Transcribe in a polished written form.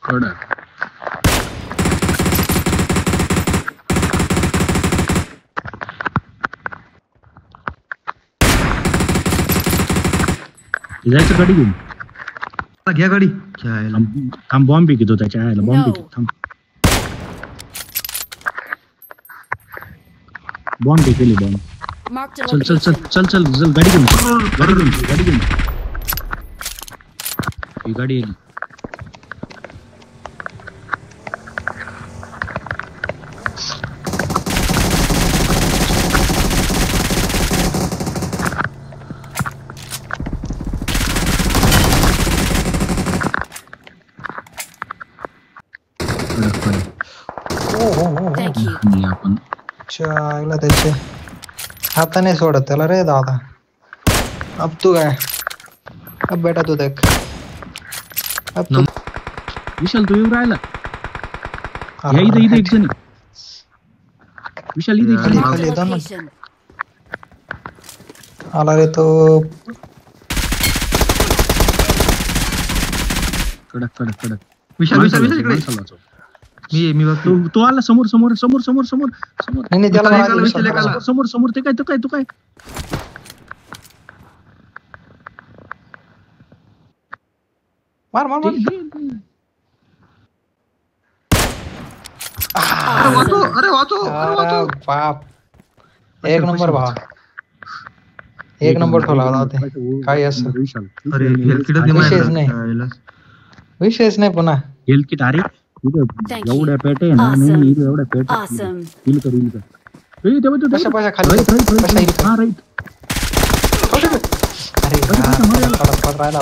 कडा जायचं गाडी घेऊन घ्या गाडी थांब बॉम्ब पिकतो त्याच्या आयला बॉम्ब पिकतो थांब बॉम्ब पिकली बॉम्ब चल चल चल चल चल चल गाडी घेऊन गाडी घेऊन ही गाडी आली आपण चायला त्याचे हाताने सोडत त्याला रे दादा अब तू काय अब बेटा तू देख अब तू विशाल तू येऊ राहिला या इथे एक जण विशाल इथे खाली दोन आला रे तो कडक कडक कडक विशाल विशाल विशाल इकडे मी बघ तो आला समोर समोर समोर समोर समोर समोर नाही त्याला समोर समोर ते काय तो काय मार मार मार अरे वाचो बाप एक नंबर भाव एक नंबर ठोला होता काय असं अरे हेल्थ किट विशेष नाही पुन्हा हेल्थ किट अरे एवढ्या पेट आहे ना मी एवढ्या पेट हिल कर ए देव तू कशा पाशा खाली कशा हा राईट अरे यार, राहिला